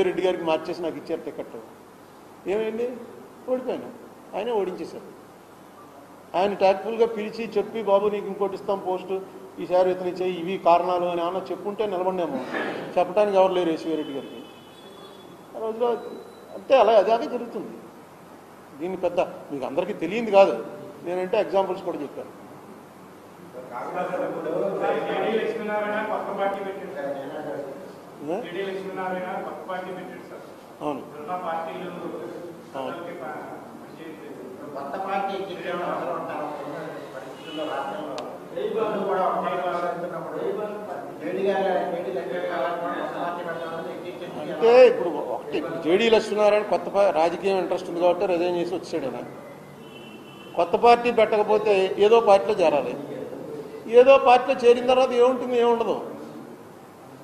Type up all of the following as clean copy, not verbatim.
రెడ్డి గారికి మార్చేసి నాకు ఇచ్చారు టికెట్. ఏమైంది? ఓడిపోయాను. ఆయనే ఓడించేశారు. ఆయన ట్యాక్ట్ఫుల్గా పిలిచి చెప్పి, బాబు నీకు ఇంకోటి ఇస్తాం పోస్టు, ఈసారి ఇతను చేయి, ఇవి కారణాలు అని ఏమన్నా చెప్పుంటే నిలబడినాము. చెప్పడానికి ఎవరు లేరు రెడ్డి గారికి. ఆ రోజులో అంతే, అదే జరుగుతుంది. దీన్ని పెద్ద మీకు అందరికీ తెలియంది కాదు, నేనంటే ఎగ్జాంపుల్స్ కూడా చెప్పాను. అవును, అంటే ఇప్పుడు ఒకటి జేడీ లక్ష్మీనారాయణ కొత్త రాజకీయం ఇంట్రెస్ట్ ఉంది కాబట్టి రిజైన్ చేసి వచ్చాడు. ఆయన కొత్త పార్టీ పెట్టకపోతే ఏదో పార్టీలో చేరాలి. ఏదో పార్టీలో చేరిన తర్వాత ఏముంటుంది, ఏముండదు.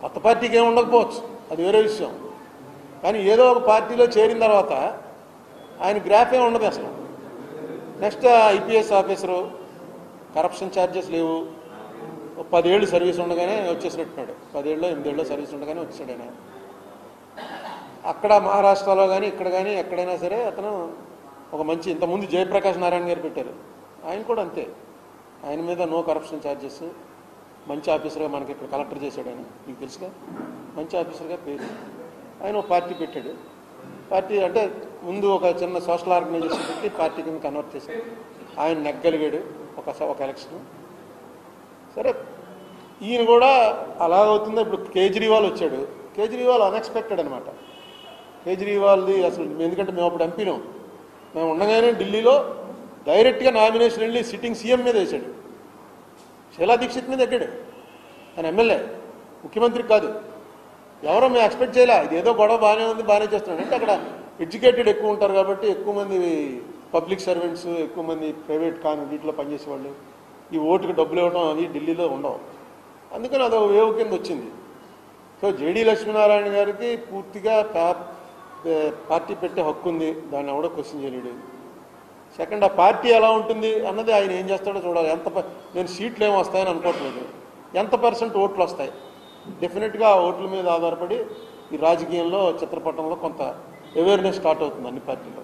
కొత్త పార్టీకి ఏమి ఉండకపోవచ్చు, అది వేరే విషయం. కానీ ఏదో ఒక పార్టీలో చేరిన తర్వాత ఆయన గ్రాఫ్ ఏమి ఉండదు అసలు. Next IPS officer, corruption charges లేవు, 10 ఏళ్ళు సర్వీస్ ఉండగానే వచ్చేసినట్టున్నాడు. 10 ఏళ్ళు 8 ఏళ్ళు సర్వీస్ ఉండగానే వచ్చాడు ఆయన. అక్కడ మహారాష్ట్రలో కానీ ఇక్కడ కానీ ఎక్కడైనా సరే అతను ఒక మంచి, ఇంతకుముందు జయప్రకాష్ నారాయణ గారు పెట్టారు, ఆయన కూడా అంతే. ఆయన మీద నో కరప్షన్ ఛార్జెస్, మంచి ఆఫీసర్గా మనకి ఇక్కడ కలెక్టర్ చేశాడు ఆయన, మీకు తెలుసుగా, మంచి ఆఫీసర్గా పేరు. ఆయన ఒక పార్టీ పెట్టాడు. పార్టీ అంటే ముందు ఒక చిన్న సోషల్ ఆర్గనైజేషన్ పెట్టి పార్టీ కింద కన్వర్ట్ చేశాడు. ఆయన నెగ్గలిగాడు ఒక ఎలక్షన్. సరే, ఈయన కూడా అలాగవుతుందో. ఇప్పుడు కేజ్రీవాల్ వచ్చాడు. కేజ్రీవాల్ అన్ఎక్స్పెక్టెడ్ అనమాట. కేజ్రీవాల్ది అసలు, ఎందుకంటే మేము అప్పుడు ఎంపీలో మేము ఉండగానే ఢిల్లీలో డైరెక్ట్గా నామినేషన్ వెళ్ళి సిట్టింగ్ సీఎం మీద వేశాడు. శీలా దీక్షిత్ మీద ఎక్కాడు. ఆయన ఎమ్మెల్యే, ముఖ్యమంత్రి కాదు. ఎవరో మేము ఎక్స్పెక్ట్ చేయలే. ఇది ఏదో గొడవ బాగానే ఉంది, బాగానే చేస్తున్నాడు. అంటే అక్కడ ఎడ్యుకేటెడ్ ఎక్కువ ఉంటారు కాబట్టి ఎక్కువ మంది పబ్లిక్ సర్వెంట్స్, ఎక్కువ మంది ప్రైవేట్ వీటిలో పనిచేసేవాళ్ళు, ఈ ఓటుకు డబ్బులు ఇవ్వడం అవి ఢిల్లీలో ఉండవు. అందుకని అదొక వేవ్ కింద వచ్చింది. సో జేడీ లక్ష్మీనారాయణ గారికి పూర్తిగా పార్టీ పెట్టే హక్కు ఉంది, దాన్ని ఎవడో క్వశ్చన్ చేయలేడు. సెకండ్, ఆ పార్టీ ఎలా ఉంటుంది అన్నది ఆయన ఏం చేస్తాడో చూడాలి. నేను సీట్లు ఏమి వస్తాయని అనుకోవట్లేదు, ఎంత % ఓట్లు వస్తాయి. డెఫినెట్గా ఆ ఓట్ల మీద ఆధారపడి ఈ రాజకీయంలో, చిత్రపటంలో కొంత అవేర్నెస్ స్టార్ట్ అవుతుంది అన్ని పార్టీలో.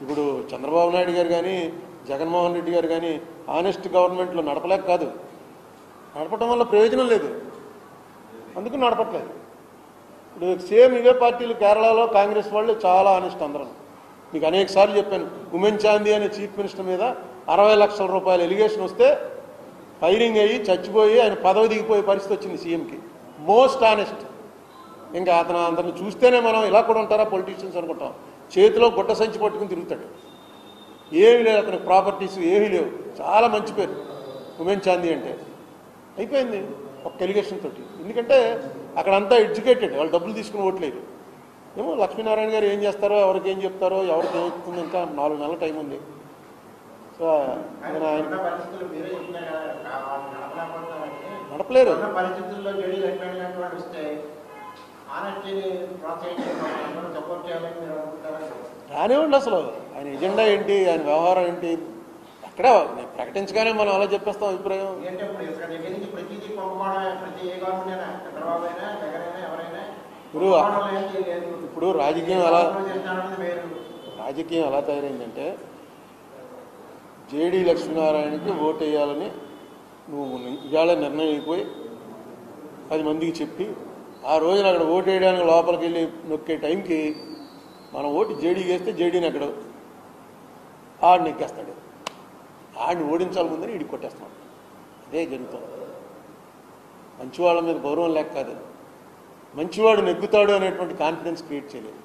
ఇప్పుడు చంద్రబాబు నాయుడు గారు కానీ, జగన్మోహన్ రెడ్డి గారు కానీ ఆనెస్ట్ గవర్నమెంట్లో నడపలేక కాదు, నడపడం వల్ల ప్రయోజనం లేదు, అందుకు నడపట్లేదు. ఇప్పుడు సేమ్ ఇవే పార్టీలు కేరళలో కాంగ్రెస్ వాళ్ళు చాలా ఆనెస్ట్ అందరం. మీకు అనేక సార్లు చెప్పాను, ఉమెన్ చాందీ అనే చీఫ్ మినిస్టర్ మీద 60 లక్షల రూపాయల ఎలిగేషన్ వస్తే ఫైరింగ్ అయ్యి చచ్చిపోయి ఆయన పదవి దిగిపోయే పరిస్థితి వచ్చింది సీఎంకి. Most honest. ఇంకా అందరిని చూస్తేనే మనం ఇలా కూడా ఉంటారా పొలిటీషియన్స్ అనుకుంటాం. చేతిలో గుడ్డ సంచి పట్టుకుని తిరుగుతాడు, ఏమీ లేదు అతనికి, ప్రాపర్టీస్ ఏమీ లేవు. చాలా మంచి పేరు ఉమెన్ చాందీ అంటే. అయిపోయింది ఒక ఎలిగేషన్ తోటి. ఎందుకంటే అక్కడంతా ఎడ్యుకేటెడ్, వాళ్ళు డబ్బులు తీసుకుని ఓట్లేదు. ఏమో లక్ష్మీనారాయణ గారు ఏం చేస్తారో, ఎవరికి ఏం చెప్తారో, ఎవరికి ఏమవుతుంది, ఇంకా 4 నెలల టైం ఉంది. సో ఆయన నడపలేరు. రానివ్వండి, అసలు ఆయన ఎజెండా ఏంటి, ఆయన వ్యవహారం ఏంటి, అక్కడ ప్రకటించగానే మనం అలా చెప్పేస్తాం అభిప్రాయం. ఇప్పుడు రాజకీయం ఎలా తయారైందంటే, జేడీ లక్ష్మీనారాయణకి ఓటు వేయాలని నువ్వు ఇవాళ నిర్ణయం అయిపోయి 10 మందికి చెప్పి, ఆ రోజున అక్కడ ఓటు వేయడానికి లోపలికి వెళ్ళి నొక్కే టైంకి మనం ఓటు జేడీకి వేస్తే జేడీని అక్కడ ఆడిని ఎక్కేస్తాడు. ఆడిని ఓడించాలి ముందని వీడికి కొట్టేస్తాడు. అదే జరుగుతుంది. మంచివాళ్ళ మీద గౌరవం లేక కాదు, మంచివాడు నెగ్గుతాడు అనేటువంటి కాన్ఫిడెన్స్ క్రియేట్ చేయలేదు.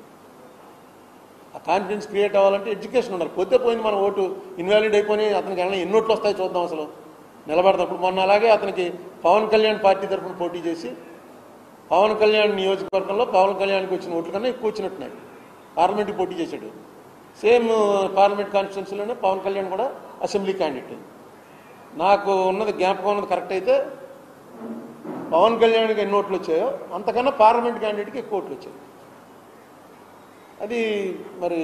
ఆ కాన్ఫిడెన్స్ క్రియేట్ అవ్వాలంటే ఎడ్యుకేషన్ ఉండాలి. పోతే పోయింది, మన ఓటు ఇన్వాలిడ్ అయిపోయి అతనికి ఎన్ని ఓట్లు వస్తాయో చూద్దాం అసలు నిలబడతాప్పుడు. మొన్న అలాగే అతనికి పవన్ కళ్యాణ్ పార్టీ తరఫున పోటీ చేసి పవన్ కళ్యాణ్ నియోజకవర్గంలో పవన్ కళ్యాణ్కి వచ్చిన ఓట్ల కన్నా ఎక్కువ వచ్చినట్టున్నాయి. పార్లమెంట్కి పోటీ చేశాడు. సేమ్ పార్లమెంట్ కాన్స్టిట్యున్సీలోనే పవన్ కళ్యాణ్ కూడా అసెంబ్లీ క్యాండిడేట్. నాకు ఉన్నది జ్ఞాపకం ఉన్నది కరెక్ట్ అయితే పవన్ కళ్యాణ్కి ఎన్ని ఓట్లు వచ్చాయో అంతకన్నా పార్లమెంట్ క్యాండిడేట్కి ఎక్కువ ఓట్లు వచ్చాయి. అది మరి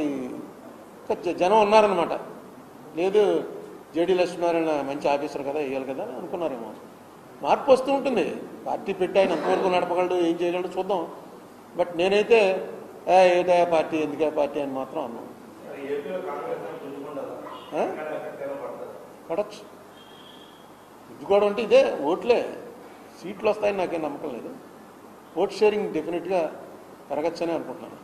జనం ఉన్నారనమాట. లేదు జేడీ లక్ష్మీనారాయణ మంచి ఆఫీసర్ కదా, వేయాలి కదా అని అనుకున్నారేమో. మార్పు వస్తూ ఉంటుంది. పార్టీ పెట్టి ఆయన ఎంతవరకు నడపగలడు, ఏం చేయగలడు చూద్దాం. బట్ నేనైతే ఏదో పార్టీ ఎందుకే పార్టీ అని మాత్రం అన్నాను. పడచ్చు గుద్దుకోవడం అంటే ఇదే ఓట్లే, సీట్లు వస్తాయని నాకేం నమ్మకం లేదు. ఓట్ షేరింగ్ డెఫినెట్గా పెరగచ్చని అనుకుంటున్నాను.